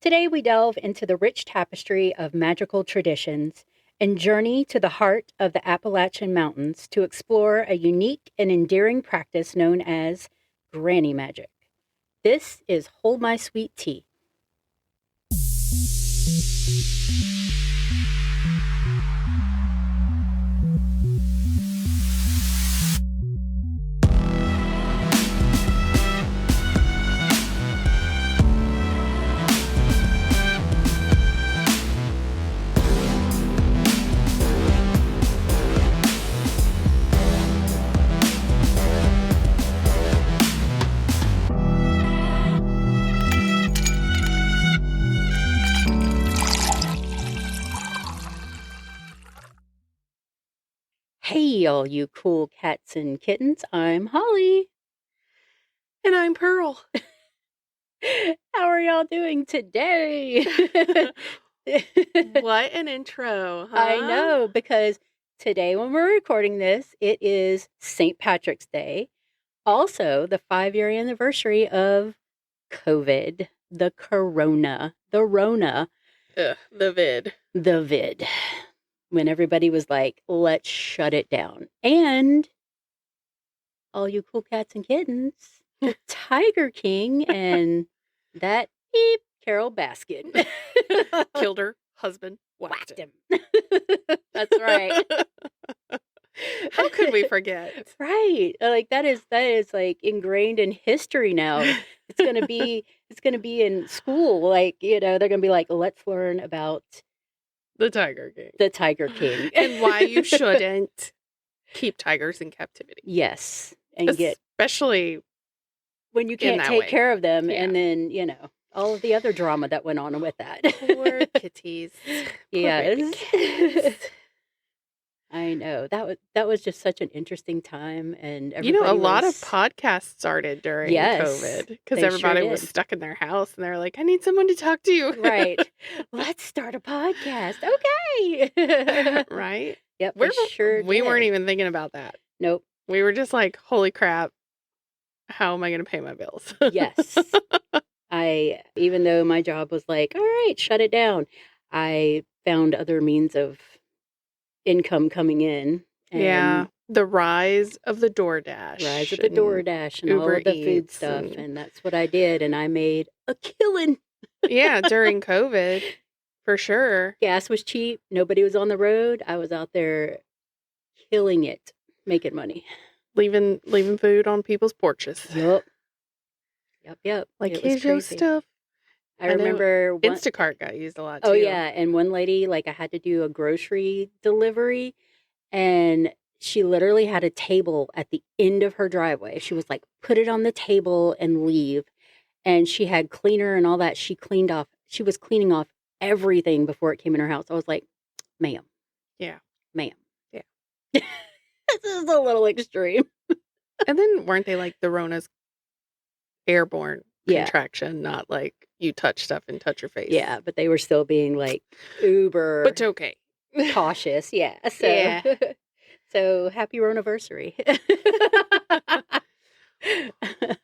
Today we delve into the rich tapestry of magical traditions and journey to the heart of the Appalachian Mountains to explore a unique and endearing practice known as granny magic. This is Hold My Sweet Tea. Hey, all you cool cats and kittens. I'm Holly. And I'm Pearl. How are y'all doing today? What an intro, huh? I know, because today when we're recording this, it is St. Patrick's Day. Also, the 5-year anniversary of COVID, the corona, the Rona. The vid. When everybody was like, let's shut it down. And all you cool cats and kittens, the Tiger King and that Carol Baskin. Killed her husband, Whacked him. That's right. How could we forget? Right. Like that is like ingrained in history now. It's gonna be in school. Like, they're gonna be like, let's learn about The Tiger King. the Tiger King. And why you shouldn't keep tigers in captivity. Yes. And Especially when you can't that take way. care of them, Yeah. and then, all of the other drama that went on with that. poor kitties. Poor Yes. baby kids. I know. That was just such an interesting time, and A everybody lot of was- podcasts started during Yes, COVID because they sure everybody was did. stuck in their house and they're like, I need someone to talk to you. Right. Let's start a podcast. Okay. Right? Yep. We We weren't did. even thinking about that. Nope. We were just like, holy crap, how am I going to pay my bills? Yes. Even though my job was like, all right, shut it down, I found other means of income coming in. And Yeah. The rise of the DoorDash. rise of the and DoorDash and all Uber of the food Eats stuff. and- And that's what I did. And I made a killing. Yeah, during COVID, for sure. Gas was cheap. Nobody was on the road. I was out there killing it, making money. Leaving food on people's porches. Yep. Like, It was here's your crazy. stuff. I know remember one, Instacart got used a lot, too. oh yeah, and one lady, like, I had to do a grocery delivery, and she literally had a table at the end of her driveway. She was like, put it on the table and leave. And she had cleaner and all that. She was cleaning off everything before it came in her house. I was like, ma'am. Yeah. Ma'am. Yeah. This is a little extreme. And then weren't they like the Rona's airborne Yeah. contraction, not like you touch stuff and touch your face? Yeah, but they were still being like uber But okay. cautious. Yeah. So, Yeah. so happy Ronaversary.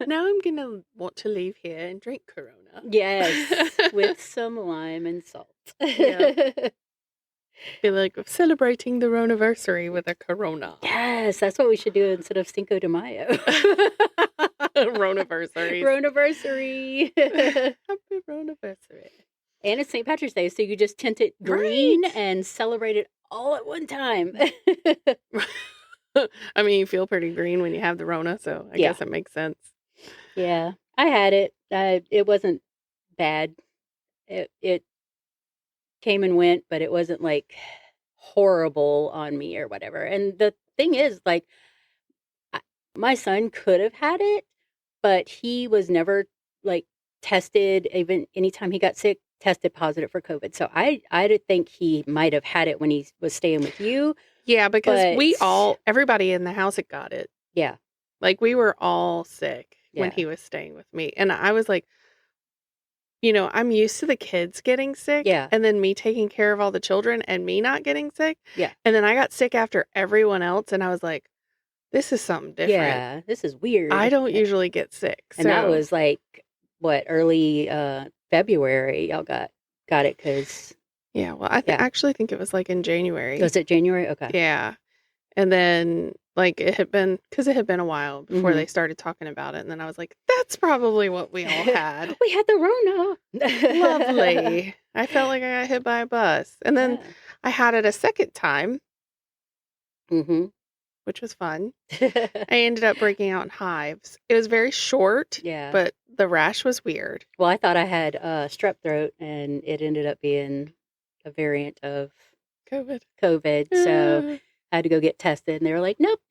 Now I'm going to want to leave here and drink Corona. Yes, with some lime and salt. Yeah. Be like celebrating the Ronaversary with a Corona. Yes, that's what we should do instead of Cinco de Mayo. Ronaversary. Ronaversary. Happy Ronaversary. And it's St. Patrick's Day, so you just tint it green Right. and celebrate it all at one time. I mean, you feel pretty green when you have the Rona, so I Yeah. guess it makes sense. Yeah, I had it. It wasn't bad. It came and went, but it wasn't like horrible on me or whatever. And the thing is, like, my son could have had it, but he was never like tested. Even anytime he got sick, tested positive for COVID. So I did think he might have had it when he was staying with you. Yeah, because But- everybody in the house had got it. Yeah. Like, we were all sick when Yeah. he was staying with me. And I was like, I'm used to the kids getting sick. Yeah. And then me taking care of all the children and me not getting sick. Yeah. And then I got sick after everyone else. And I was like, this is something different. Yeah, this is weird. I don't usually get sick. And that so- was like, what, early February y'all got it because Yeah, well, I actually think it was like in January. Was it January? Okay. Yeah. And then, like, it had been a while before they started talking about it. And then I was like, that's probably what we all had. We had the Rona. Lovely. I felt like I got hit by a bus. And then I had it a second time, which was fun. I ended up breaking out in hives. It was very short, but the rash was weird. Well, I thought I had strep throat, and it ended up being a variant of COVID. So I had to go get tested, and they were like, nope,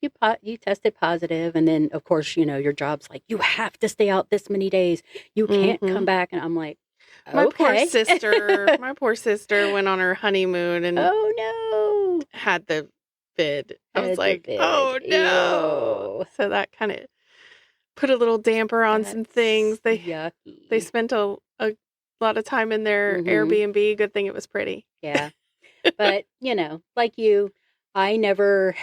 you tested positive. And then, of course, your job's like, you have to stay out this many days. You can't come back. And I'm like, okay. My poor sister went on her honeymoon and had the vid. I was like, oh no. Ew. So that kind of put a little damper on some things. They spent a lot of time in their Airbnb. Good thing it was pretty. Yeah. But, like you, I never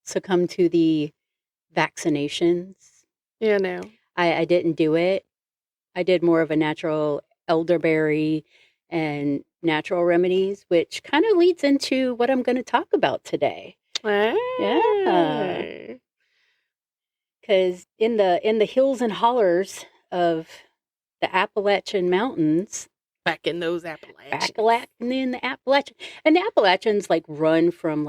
succumbed to the vaccinations. Yeah, no. I didn't do it. I did more of a natural elderberry and natural remedies, which kind of leads into what I'm going to talk about today. Hey. Yeah. Because in the hills and hollers of the Appalachian Mountains, back in those Appalachians. In the Appalachian. And the Appalachians run from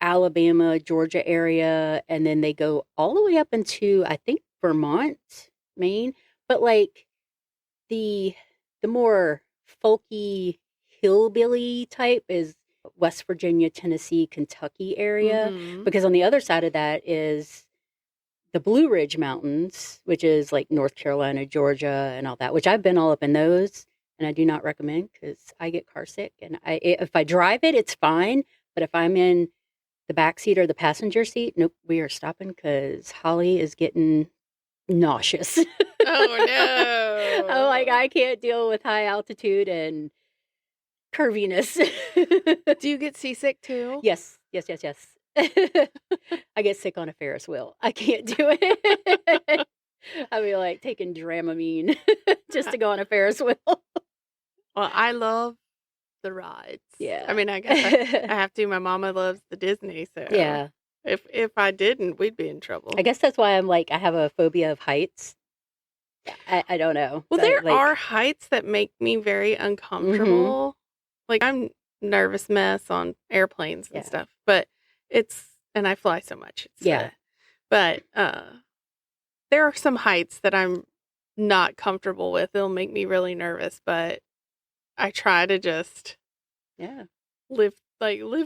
Alabama, Georgia area, and then they go all the way up into I think Vermont, Maine. But the more folky hillbilly type is West Virginia, Tennessee, Kentucky area. Because on the other side of that is the Blue Ridge Mountains, which is North Carolina, Georgia, and all that, which I've been all up in those, and I do not recommend because I get car sick. And if I drive it, it's fine. But if I'm in the back seat or the passenger seat, nope, we are stopping because Holly is getting nauseous. Oh, no. I'm like, I can't deal with high altitude and curviness. Do you get seasick too? Yes. I get sick on a Ferris wheel. I can't do it. I'd be like taking Dramamine just to go on a Ferris wheel. Well, I love the rides. Yeah. I mean, I guess I have to. My mama loves the Disney, so yeah. If I didn't, we'd be in trouble. I guess that's why I'm I have a phobia of heights. I don't know. Well, there are heights that make me very uncomfortable. I'm nervous mess on airplanes and stuff, but and I fly so much. But there are some heights that I'm not comfortable with. It'll make me really nervous, but I try to just live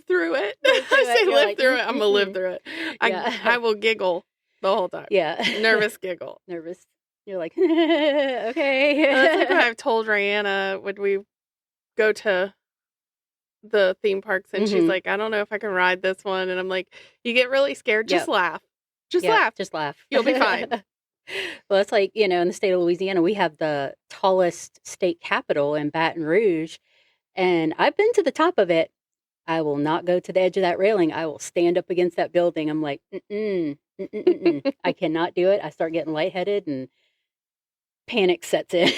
through it. I say live through it. I'm gonna live through it. I will giggle the whole time. Yeah, nervous giggle. Nervous. You're like, okay. That's what I've told Rihanna when we go to the theme parks, and she's like, I don't know if I can ride this one, and I'm like, you get really scared, just laugh. Just laugh. You'll be fine. Well, it's in the state of Louisiana, we have the tallest state capitol in Baton Rouge, and I've been to the top of it. I will not go to the edge of that railing. I will stand up against that building. I'm like, I cannot do it. I start getting lightheaded and panic sets in.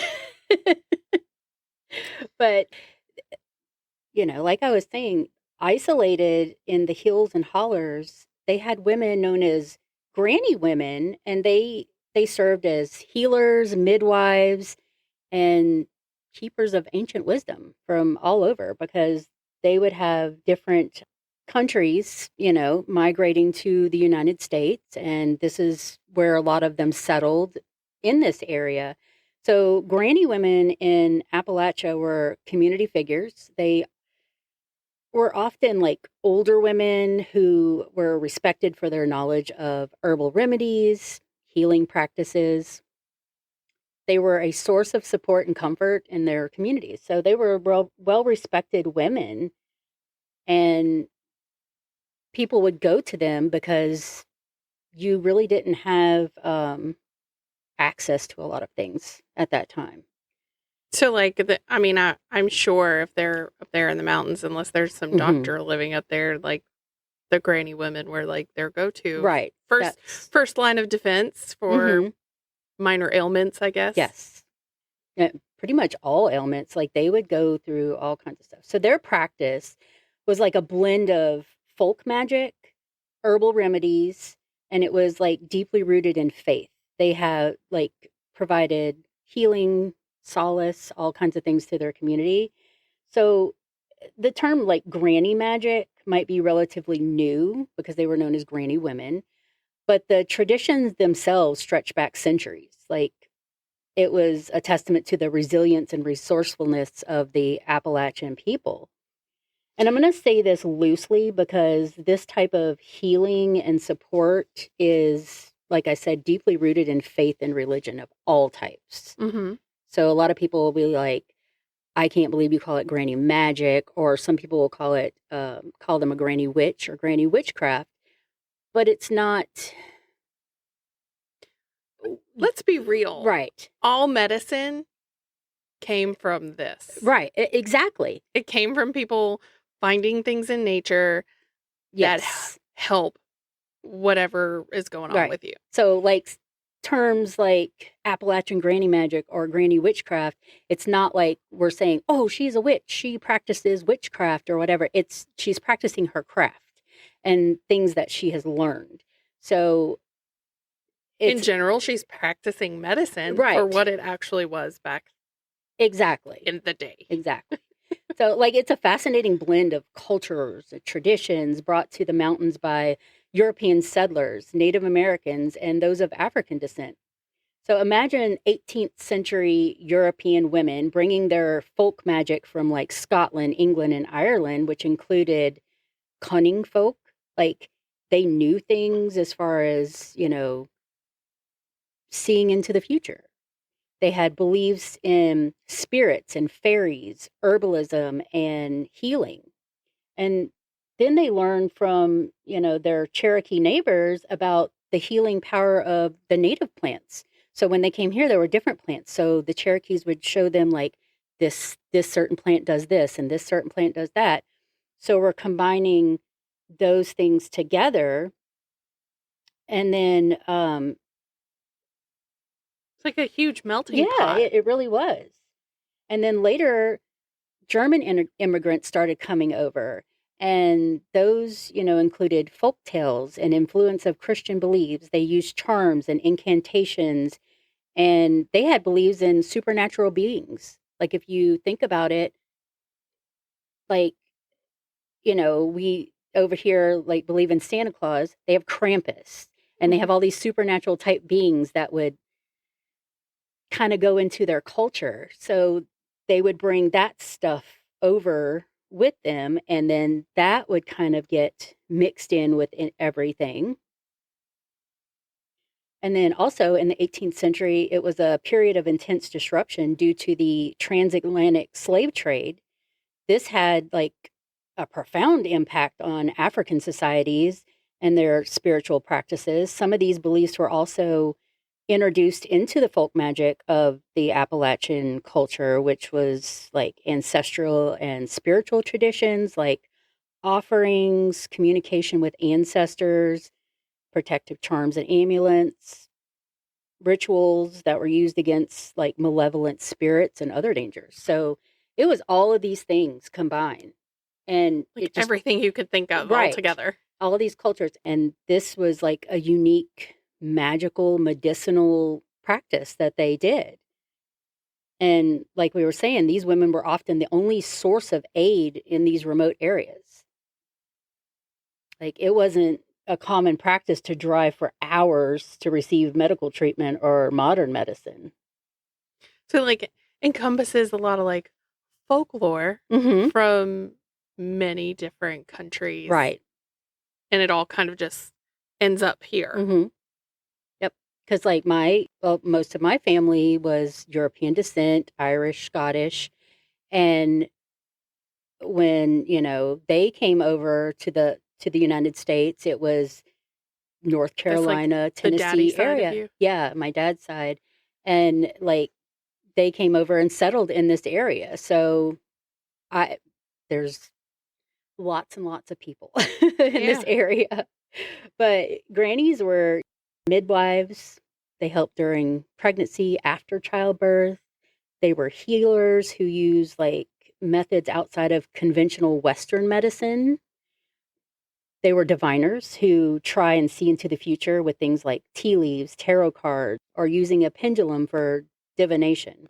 But like I was saying, isolated in the hills and hollers, they had women known as granny women, and they served as healers, midwives, and keepers of ancient wisdom from all over, because they would have different countries, migrating to the United States, and this is where a lot of them settled in this area. So granny women in Appalachia were community figures. They were often older women who were respected for their knowledge of herbal remedies, healing practices. They were a source of support and comfort in their communities. So they were well-respected women, and people would go to them because you really didn't have access to a lot of things at that time. So I'm sure if they're up there in the mountains, unless there's some doctor living up there, the granny women were their go-to. Right. First line of defense for minor ailments, I guess. Yes. Pretty much all ailments. Like they would go through all kinds of stuff. So their practice was like a blend of folk magic, herbal remedies, and it was like deeply rooted in faith. They have like provided healing, solace, all kinds of things to their community. So the term like granny magic might be relatively new because they were known as granny women, but the traditions themselves stretch back centuries. Like it was a testament to the resilience and resourcefulness of the Appalachian people. And I'm going to say this loosely because this type of healing and support is, like I said, deeply rooted in faith and religion of all types. Mm-hmm. So a lot of people will be like, I can't believe you call it granny magic, or some people will call it, call them a granny witch or granny witchcraft, but it's not. Let's be real. Right. All medicine came from this. Right. Exactly. It came from people finding things in nature that help whatever is going on with you. So like terms like Appalachian granny magic or granny witchcraft, it's not like we're saying, oh, she's a witch, she practices witchcraft or whatever. It's she's practicing her craft and things that she has learned. So in general, she's practicing medicine for what it actually was back in the day. Exactly. So like it's a fascinating blend of cultures and traditions brought to the mountains by European settlers, Native Americans, and those of African descent. So imagine 18th century European women bringing their folk magic from like Scotland, England, and Ireland, which included cunning folk. Like they knew things as far as, you know, seeing into the future. They had beliefs in spirits and fairies, herbalism, and healing. And then they learned from, you know, their Cherokee neighbors about the healing power of the native plants. So when they came here, there were different plants. So the Cherokees would show them like this certain plant does this and this certain plant does that. So we're combining those things together. And then it's like a huge melting pot. Yeah, it really was. And then later, German immigrants started coming over. And those, you know, included folk tales and influence of Christian beliefs. They used charms and incantations, and they had beliefs in supernatural beings. Like if you think about it, like, you know, we over here like believe in Santa Claus. They have Krampus, and they have all these supernatural type beings that would kind of go into their culture. So they would bring that stuff over with them, and then that would kind of get mixed in with everything. And then also in the 18th century, it was a period of intense disruption due to the transatlantic slave trade. This had like a profound impact on African societies and their spiritual practices. Some of these beliefs were also introduced into the folk magic of the Appalachian culture, which was like ancestral and spiritual traditions like offerings, communication with ancestors, protective charms and amulets, rituals that were used against like malevolent spirits and other dangers. So it was all of these things combined. And like everything you could think of all together. All of these cultures. And this was like a unique magical medicinal practice that they did. And like we were saying, these women were often the only source of aid in these remote areas. Like it wasn't a common practice to drive for hours to receive medical treatment or modern medicine. So like encompasses a lot of like folklore from many different countries. Right. And it all kind of just ends up here. Because like most of my family was European descent, Irish, Scottish. And when, you know, they came over to the United States, it was North Carolina, like Tennessee area. Yeah, my dad's side. And like they came over and settled in this area. So there's lots and lots of people in this area. But grannies were midwives, They helped during pregnancy, after childbirth. They were healers who used like methods outside of conventional Western medicine. They were diviners who try and see into the future with things like tea leaves, tarot cards, or using a pendulum for divination.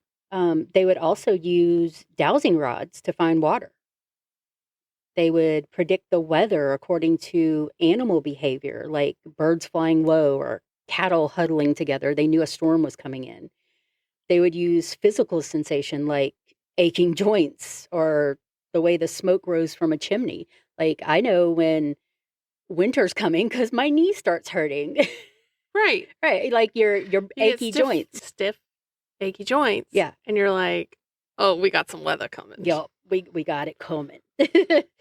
They would also use dowsing rods to find water. They would predict the weather according to animal behavior, like birds flying low or cattle huddling together. They knew a storm was coming in. They would use physical sensation like aching joints or the way the smoke rose from a chimney. Like, I know when winter's coming because my knee starts hurting. Right. Right. Like your achy joints. Stiff, achy joints. Yeah. And you're like, oh, we got some weather coming. Yup. We got it coming.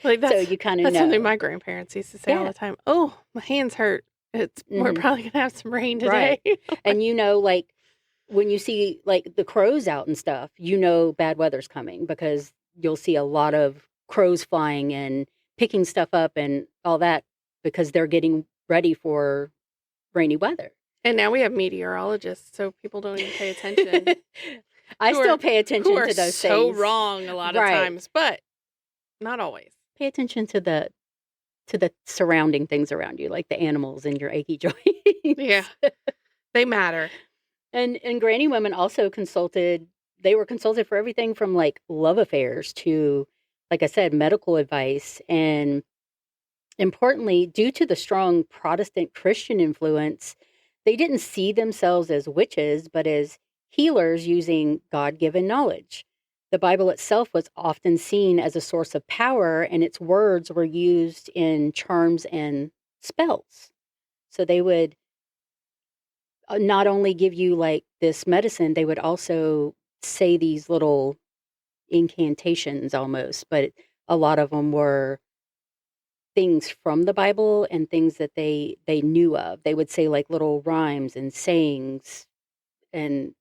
Like so you kind of know. That's something my grandparents used to say all the time. Oh, my hands hurt. We're probably going to have some rain today. Right. And like when you see like the crows out and stuff, bad weather's coming because you'll see a lot of crows flying and picking stuff up and all that because they're getting ready for rainy weather. And now we have meteorologists, so people don't even pay attention. I still pay attention to those things. So wrong a lot of times, but not always. Pay attention to the surrounding things around you, like the animals and your achy joints. Yeah, they matter. And granny women also consulted. They were consulted for everything from like love affairs to, like I said, medical advice. And importantly, due to the strong Protestant Christian influence, they didn't see themselves as witches, but as healers using God-given knowledge. The Bible itself was often seen as a source of power, and its words were used in charms and spells. So they would not only give you like this medicine, they would also say these little incantations almost, but a lot of them were things from the Bible and things that they knew of. They would say like little rhymes and sayings and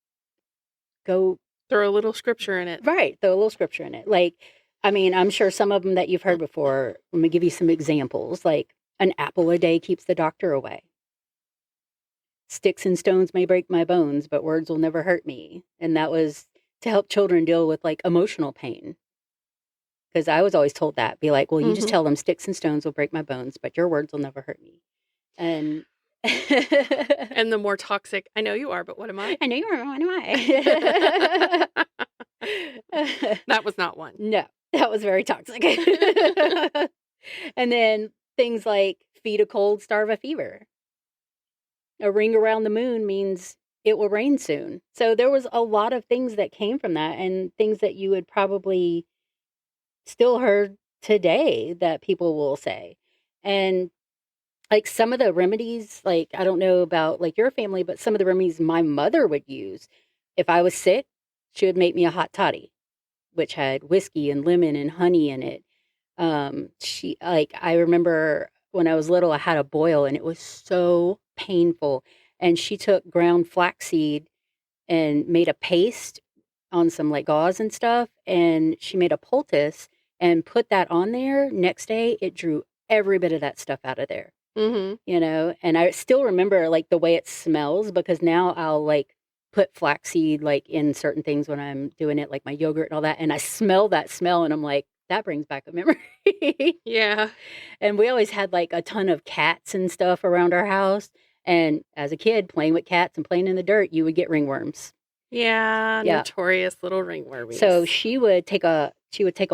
go throw a little scripture in it. Right, throw a little scripture in it. Like, I mean, I'm sure some of them that you've heard before. Let me give you some examples. Like, an apple a day keeps the doctor away. Sticks and stones may break my bones, but words will never hurt me. And that was to help children deal with like emotional pain. Because I was always told that. Be like, well, you just tell them sticks and stones will break my bones, but your words will never hurt me. And and the more toxic, I know you are, but what am I? I know you are, what am I? That was not one. No, that was very toxic. And then things like feed a cold, starve a fever. A ring around the moon means it will rain soon. So there was a lot of things that came from that and things that you would probably still heard today that people will say. And like some of the remedies, like I don't know about like your family, but some of the remedies my mother would use. If I was sick, she would make me a hot toddy, which had whiskey and lemon and honey in it. I remember when I was little, I had a boil and it was so painful. And she took ground flaxseed and made a paste on some like gauze and stuff. And she made a poultice and put that on there. Next day, it drew every bit of that stuff out of there. And I still remember like the way it smells because now I'll like put flaxseed like in certain things when I'm doing it, like my yogurt and all that. And I smell that smell and I'm like, that brings back a memory. Yeah. And we always had like a ton of cats and stuff around our house. And as a kid playing with cats and playing in the dirt, you would get ringworms. Yeah. Notorious little ringwormies. So she would take a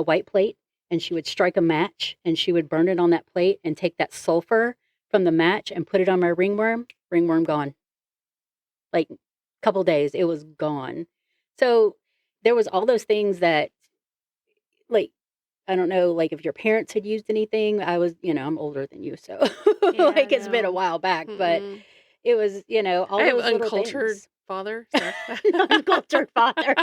white plate and she would strike a match and she would burn it on that plate and take that sulfur from the match and put it on my ringworm gone. Like a couple days, it was gone. So there was all those things that, like, I don't know, like if your parents had used anything. I was, I'm older than you, so like it's been a while back, but it was, all I have those little uncultured things. Father. Uncultured father.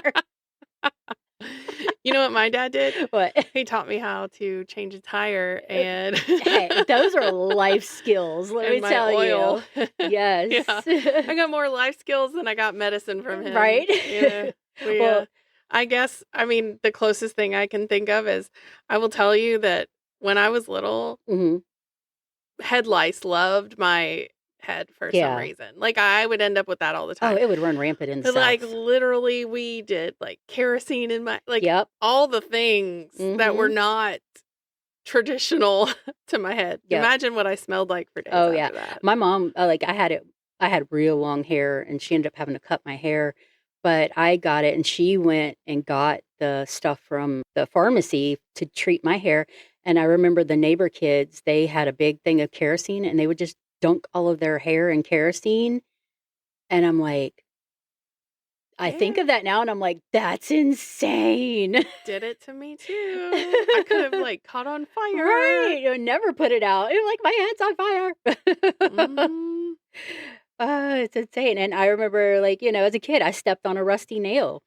You know what my dad did? What? He taught me how to change a tire and hey, those are life skills, let me tell you. Yes. Yeah. I got more life skills than I got medicine from him. Right? Yeah. I guess, the closest thing I can think of is I will tell you that when I was little, head lice loved my head for some reason. Like, I would end up with that all the time. Oh, it would run rampant in the South. Like, literally, we did, like, kerosene in my, like, all the things that were not traditional to my head. Imagine what I smelled like for days after that. My mom, like, I had real long hair, and she ended up having to cut my hair, but I got it, and she went and got the stuff from the pharmacy to treat my hair. And I remember the neighbor kids, they had a big thing of kerosene, and they would just dunk all of their hair in kerosene. And I'm like, I think of that now, and I'm like, that's insane. Did it to me too. I could have, like, caught on fire. Right. You never put it out. You're like, my hand's on fire. It's insane. And I remember, like, as a kid, I stepped on a rusty nail,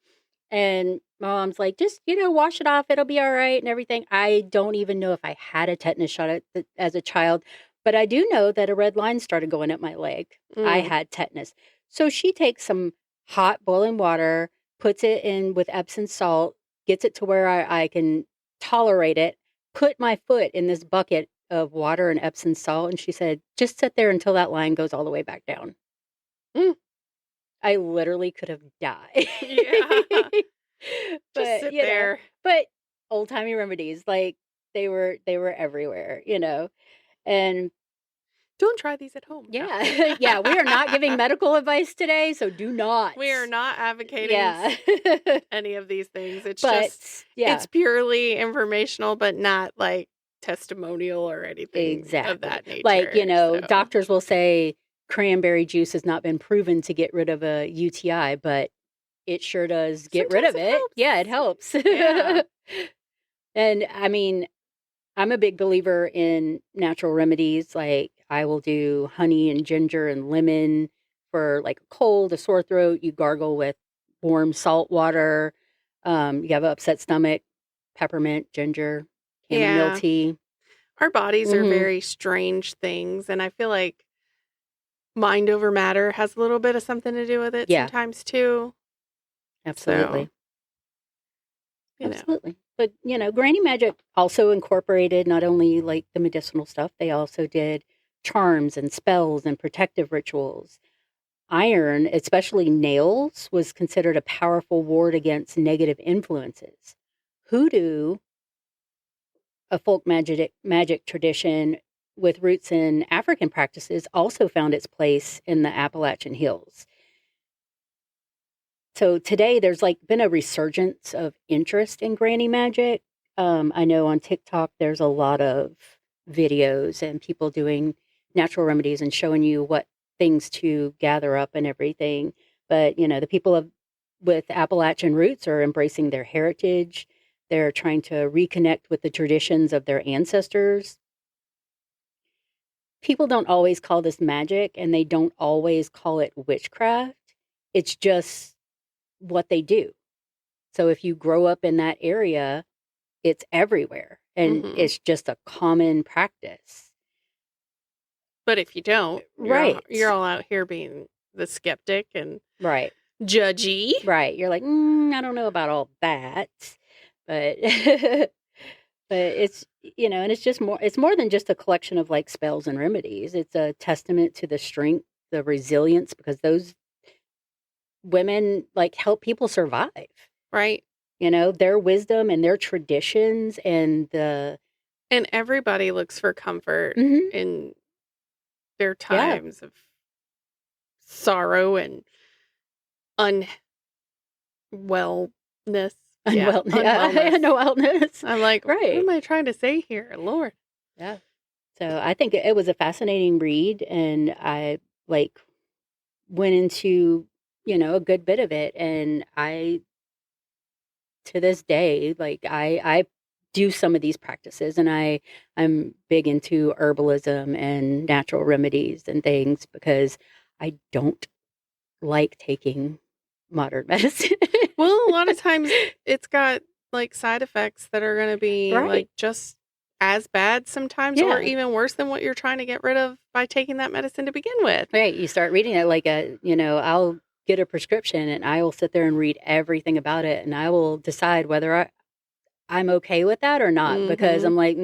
and my mom's like, just, wash it off. It'll be all right and everything. I don't even know if I had a tetanus shot as a child, but I do know that a red line started going up my leg. I had tetanus. So she takes some hot boiling water, puts it in with Epsom salt, gets it to where I can tolerate it, put my foot in this bucket of water and Epsom salt, and she said, just sit there until that line goes all the way back down. I literally could have died. But, just sit there. But old-timey remedies, like, they were everywhere, and don't try these at home. Yeah. Yeah, we are not giving medical advice today, so do not. We are not advocating any of these things. It's it's purely informational, but not, like, testimonial or anything of that nature. Like, doctors will say cranberry juice has not been proven to get rid of a UTI, but it sure does get rid of it. Helps. Yeah, it helps. Yeah. And I mean, I'm a big believer in natural remedies. Like, I will do honey and ginger and lemon for, like, a cold, a sore throat. You gargle with warm salt water. You have an upset stomach, peppermint, ginger, chamomile tea. Our bodies are very strange things, and I feel like mind over matter has a little bit of something to do with it sometimes too. Absolutely. So, absolutely. But, Granny Magic also incorporated not only, like, the medicinal stuff, they also did charms and spells and protective rituals. Iron, especially nails, was considered a powerful ward against negative influences. Hoodoo, a folk magic tradition with roots in African practices, also found its place in the Appalachian Hills. So today there's, like, been a resurgence of interest in granny magic. I know on TikTok there's a lot of videos and people doing natural remedies and showing you what things to gather up and everything. But, the people with Appalachian roots are embracing their heritage. They're trying to reconnect with the traditions of their ancestors. People don't always call this magic, and they don't always call it witchcraft. It's just what they do. So if you grow up in that area, it's everywhere, and it's just a common practice. But if you don't, you're all out here being the skeptic and judgy. Right. You're like, I don't know about all that. But but it's, and it's more than just a collection of, like, spells and remedies. It's a testament to the strength, the resilience, because those women, like, help people survive. Right. Their wisdom and their traditions and everybody looks for comfort in their times of sorrow and unwellness. Unwellness. I'm like, what am I trying to say here? Lord. Yeah. So I think it was a fascinating read, and I, like, went into, a good bit of it. And to this day, like, I do some of these practices, and I'm big into herbalism and natural remedies and things because I don't like taking modern medicine. Well, a lot of times it's got, like, side effects that are going to be like just as bad sometimes or even worse than what you're trying to get rid of by taking that medicine to begin with. Right. You start reading it, like, I'll get a prescription and I will sit there and read everything about it, and I will decide whether I'm okay with that or not, because I'm like,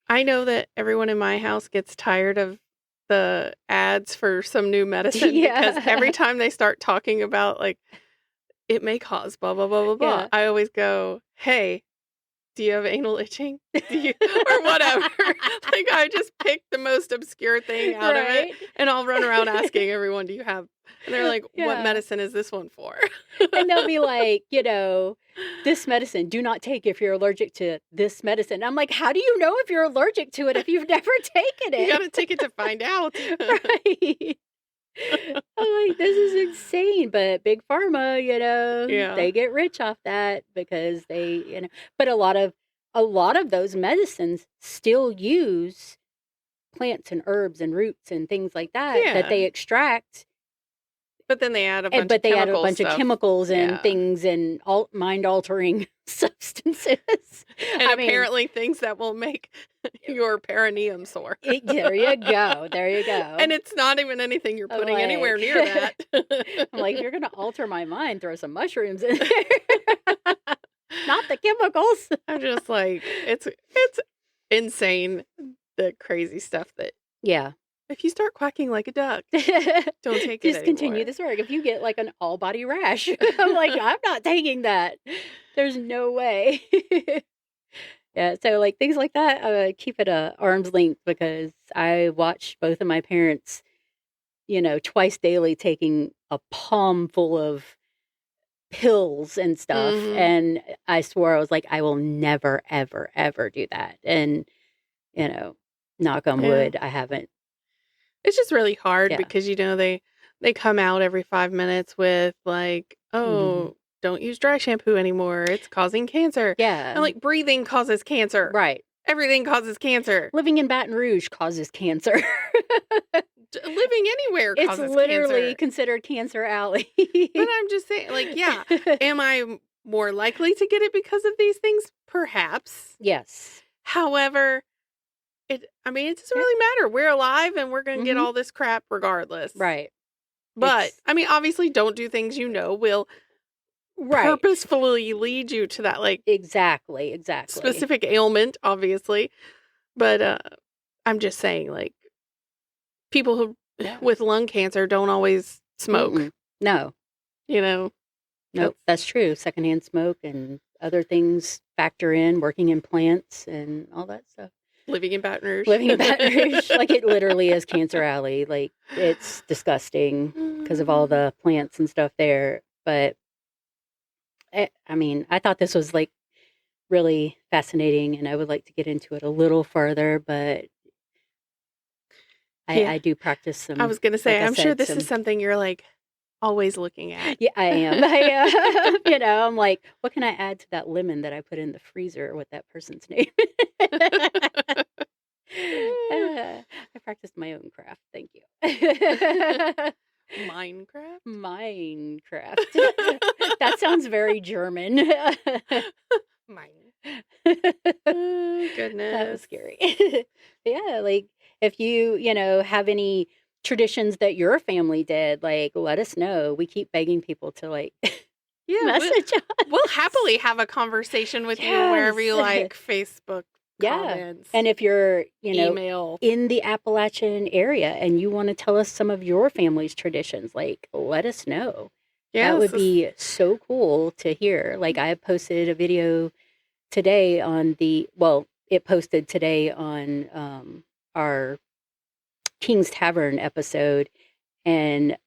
I know that everyone in my house gets tired of the ads for some new medicine because every time they start talking about like it may cause blah blah blah blah blah, I always go, "Hey, do you have anal itching? Or whatever." Like I just pick the most obscure thing out of it, and I'll run around asking everyone, "Do you have?" And they're like, "What medicine is this one for?" And they'll be like, this medicine, do not take if you're allergic to this medicine. I'm like, how do you know if you're allergic to it if you've never taken it? You got to take it to find out. Right. I'm like, this is insane. But Big Pharma, they get rich off that because they, but a lot of those medicines still use plants and herbs and roots and things like that that they extract. But then they add a bunch of chemicals and things and mind-altering substances. And apparently things that will make your perineum sore. There you go. And it's not even anything you're putting anywhere near that. I'm like, if you're going to alter my mind, throw some mushrooms in there. Not the chemicals. I'm just like, it's insane, the crazy stuff that... Yeah. If you start quacking like a duck, don't take it Just continue this work. If you get like an all-body rash, I'm like, I'm not taking that. There's no way. Yeah, so like things like that, I keep it at arm's length because I watched both of my parents, twice daily taking a palm full of pills and stuff. Mm-hmm. And I swore, I was like, I will never, ever, ever do that. And, knock on wood, I haven't. It's just really hard because, they come out every 5 minutes with like, don't use dry shampoo anymore. It's causing cancer. Yeah. And like breathing causes cancer. Right. Everything causes cancer. Living in Baton Rouge causes cancer. Living anywhere causes cancer. It's literally considered Cancer Alley. But I'm just saying, like, am I more likely to get it because of these things? Perhaps. Yes. However... it doesn't really matter. We're alive and we're going to get all this crap regardless. Right. But, obviously don't do things will purposefully lead you to that, like... Exactly. Specific ailment, obviously. But, I'm just saying, like, people who with lung cancer don't always smoke. Mm-mm. No. Nope, that's true. Secondhand smoke and other things factor in, working in plants and all that stuff. Living in Baton Rouge. Like it literally is Cancer Alley. Like it's disgusting because of all the plants and stuff there. But I thought this was like really fascinating and I would like to get into it a little further, but I do practice some. I was going to say, I'm sure this is something you're like always looking at. Yeah, I am. I'm like, what can I add to that lemon that I put in the freezer with that person's name? I practiced my own craft. Thank you. Minecraft? Minecraft. That sounds very German. Mine. Oh, goodness. That was scary. Yeah, like if you, have any traditions that your family did, like let us know. We keep begging people to like message us. We'll happily have a conversation with you wherever you like, Facebook comments. And if you're email in the Appalachian area and you want to tell us some of your family's traditions, like let us know. That would be so cool to hear. Like I posted a video today it posted today on our King's Tavern episode, and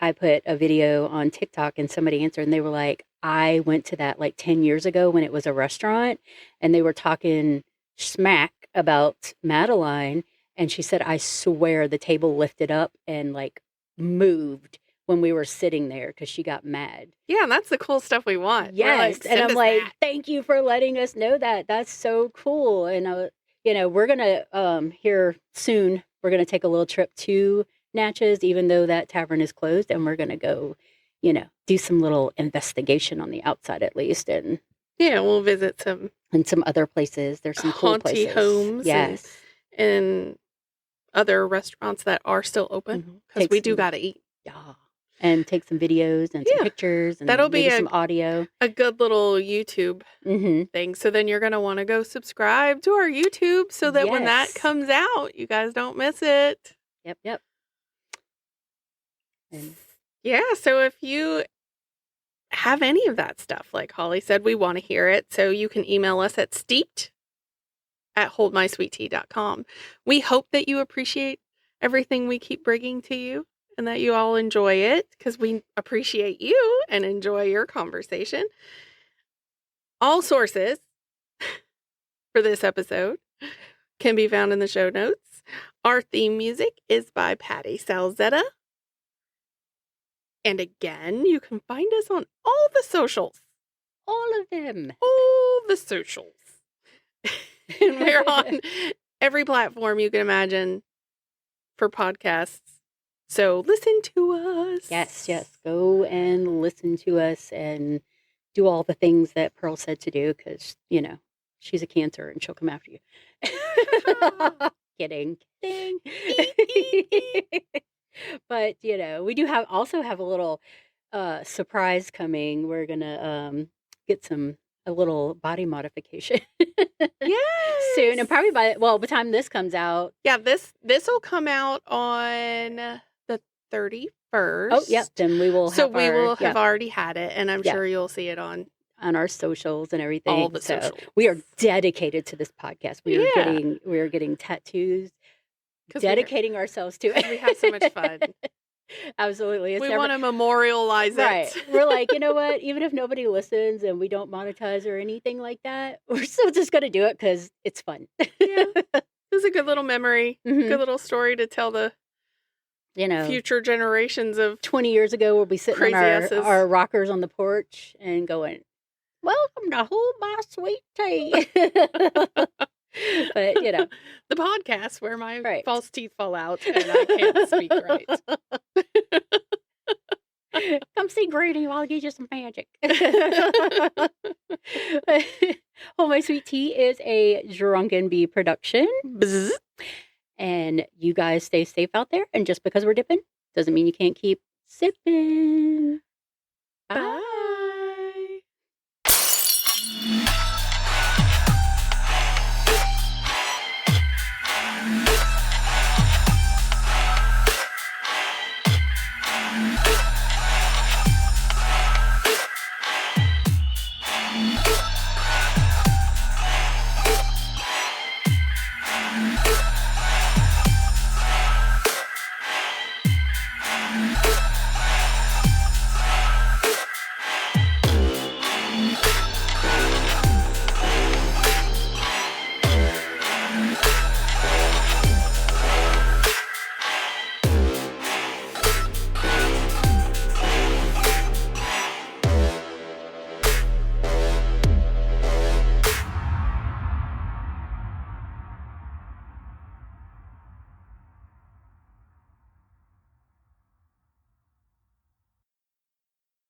I put a video on TikTok and somebody answered and they were like, I went to that like 10 years ago when it was a restaurant and they were talking smack about Madeline and she said, I swear the table lifted up and like moved when we were sitting there because she got mad. Yeah, and that's the cool stuff we want. Yes, and I'm like, thank you for letting us know that. That's so cool. And we're gonna here soon. We're gonna take a little trip to Natchez, even though that tavern is closed, and we're gonna go, do some little investigation on the outside at least, and we'll visit some other places. There's some cool places, homes, yes, and other restaurants that are still open because we do gotta eat. Yeah. And take some videos and some pictures and that'll be some audio. A good little YouTube thing. So then you're going to want to go subscribe to our YouTube so that when that comes out, you guys don't miss it. Yep. And yeah, so if you have any of that stuff, like Holly said, we want to hear it. So you can email us at steeped@holdmysweettea.com. We hope that you appreciate everything we keep bringing to you and that you all enjoy it, because we appreciate you and enjoy your conversation. All sources for this episode can be found in the show notes. Our theme music is by Patty Salzetta. And again, you can find us on all the socials. all of them. All the socials. And we're on every platform you can imagine for podcasts. So listen to us. Yes. Go and listen to us and do all the things that Pearl said to do, because, she's a Cancer and she'll come after you. Kidding. But, we do also have a little surprise coming. We're going to get a little body modification soon. And probably by the time this comes out. Yeah, this will come out on the 31st. Oh, yep. Then we will have already had it, and I'm sure you'll see it on our socials and everything. All the socials. We are dedicated to this podcast. We are getting tattoos, dedicating ourselves to it. We have so much fun. Absolutely. We want to memorialize it. Right. We're like, you know what? Even if nobody listens and we don't monetize or anything like that, we're still just going to do it because it's fun. Yeah. It was a good little memory, good little story to tell the future generations of 20 years ago. We'll be sitting on our rockers on the porch and going, welcome to Hold My Sweet Tea. But, the podcast where my false teeth fall out and I can't speak right. Come see Granny while I get you some magic. Hold My Sweet Tea is a Drunken Bee production. Bzz. And you guys stay safe out there. And just because we're dipping doesn't mean you can't keep sipping. Bye.